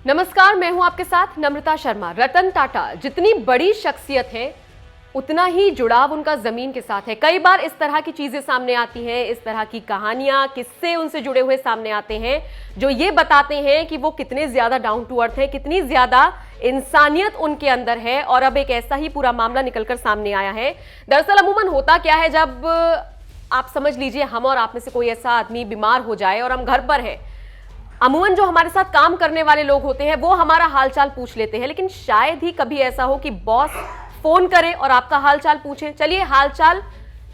नमस्कार, मैं हूं आपके साथ नम्रता शर्मा। रतन टाटा जितनी बड़ी शख्सियत है उतना ही जुड़ाव उनका जमीन के साथ है। कई बार इस तरह की चीजें सामने आती हैं, इस तरह की कहानियां, किस्से उनसे जुड़े हुए सामने आते हैं जो ये बताते हैं कि वो कितने ज्यादा डाउन टू अर्थ है, कितनी ज्यादा इंसानियत उनके अंदर है। और अब एक ऐसा ही पूरा मामला निकलकर सामने आया है। दरअसल अमूमन होता क्या है, जब आप समझ लीजिए हम और आप में से कोई ऐसा आदमी बीमार हो जाए और हम घर पर हैं, अमूमन जो हमारे साथ काम करने वाले लोग होते हैं वो हमारा हालचाल पूछ लेते हैं, लेकिन शायद ही कभी ऐसा हो कि बॉस फोन करे और आपका हालचाल पूछे। चलिए, हालचाल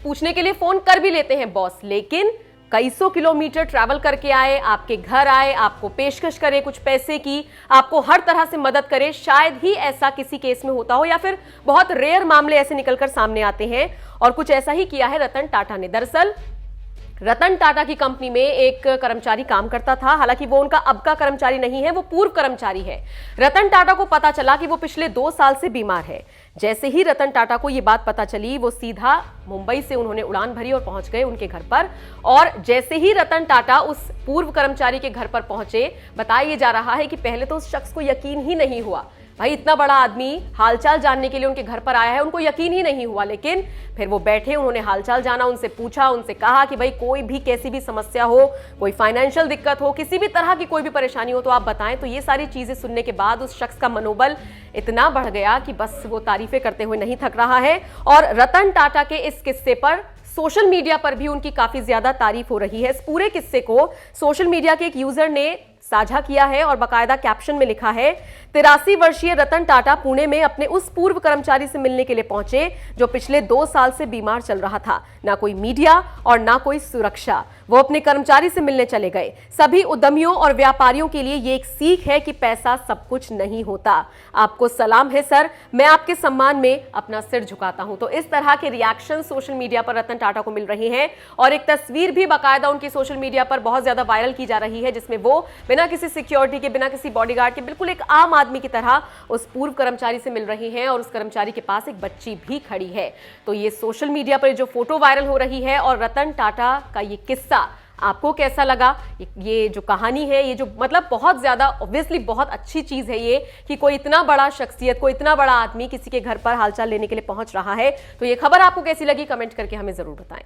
पूछने के लिए फोन कर भी लेते हैं बॉस, लेकिन कई सौ किलोमीटर ट्रैवल करके आए, आपके घर आए, आपको पेशकश करे कुछ पैसे की, आपको हर तरह से मदद करे, शायद ही ऐसा किसी केस में होता हो, या फिर बहुत रेयर मामले ऐसे निकलकर सामने आते हैं। और कुछ ऐसा ही किया है रतन टाटा ने। दरअसल रतन टाटा की कंपनी में एक कर्मचारी काम करता था। हालांकि वो उनका अब का कर्मचारी नहीं है, वो पूर्व कर्मचारी है। रतन टाटा को पता चला कि वो पिछले 2 साल से बीमार है। जैसे ही रतन टाटा को ये बात पता चली, वो सीधा मुंबई से उन्होंने उड़ान भरी और पहुंच गए उनके घर पर। और जैसे ही रतन टाटा उस पूर्व कर्मचारी के घर पर पहुंचे, बताया जा रहा है कि पहले तो उस शख्स को यकीन ही नहीं हुआ। भाई, इतना बड़ा आदमी हालचाल जानने के लिए उनके घर पर आया है, उनको यकीन ही नहीं हुआ। लेकिन फिर वो बैठे, उन्होंने हालचाल जाना, उनसे पूछा, उनसे कहा कि भाई कोई भी कैसी भी समस्या हो, कोई फाइनेंशियल दिक्कत हो, किसी भी तरह की कोई भी परेशानी हो तो आप बताएं। तो ये सारी चीजें सुनने के बाद उस शख्स का मनोबल इतना बढ़ गया कि बस वो तारीफें करते हुए नहीं थक रहा है। और रतन टाटा के इस किस्से पर सोशल मीडिया पर भी उनकी काफी ज्यादा तारीफ हो रही है। इस पूरे किस्से को सोशल मीडिया के एक यूजर ने साझा किया है और बाकायदा कैप्शन में लिखा है, 83 वर्षीय रतन टाटा पुणे में अपने उस पूर्व कर्मचारी से मिलने के लिए पहुंचे जो पिछले 2 साल से बीमार चल रहा था। ना कोई मीडिया और ना कोई सुरक्षा, वो अपने कर्मचारी से मिलने चले गए। सभी उद्यमियों और व्यापारियों के लिए ये एक सीख है कि पैसा सब कुछ नहीं होता। आपको सलाम है सर, मैं आपके सम्मान में अपना सिर झुकाता हूं। तो इस तरह के रिएक्शन सोशल मीडिया पर रतन टाटा को मिल रहे हैं और एक तस्वीर भी बाकायदा उनकी सोशल मीडिया पर बहुत ज्यादा वायरल की जा रही है, जिसमें वो बिना किसी सिक्योरिटी के, बिना किसी बॉडीगार्ड के, बिल्कुल एक आम आदमी की तरह उस पूर्व कर्मचारी से मिल रही हैं। और उस कर्मचारी के पास एक बच्ची भी खड़ी है। तो ये सोशल मीडिया पर जो फोटो वायरल हो रही है और रतन टाटा का ये किस्सा आपको कैसा लगा? ये जो कहानी है, ये जो मतलब बहुत ज्यादा ऑब्वियसली बहुत अच्छी चीज है ये कि कोई इतना बड़ा शख्सियत, कोई इतना बड़ा आदमी किसी के घर पर हालचाल लेने के लिए पहुंच रहा है। तो ये खबर आपको कैसी लगी, कमेंट करके हमें जरूर बताएं।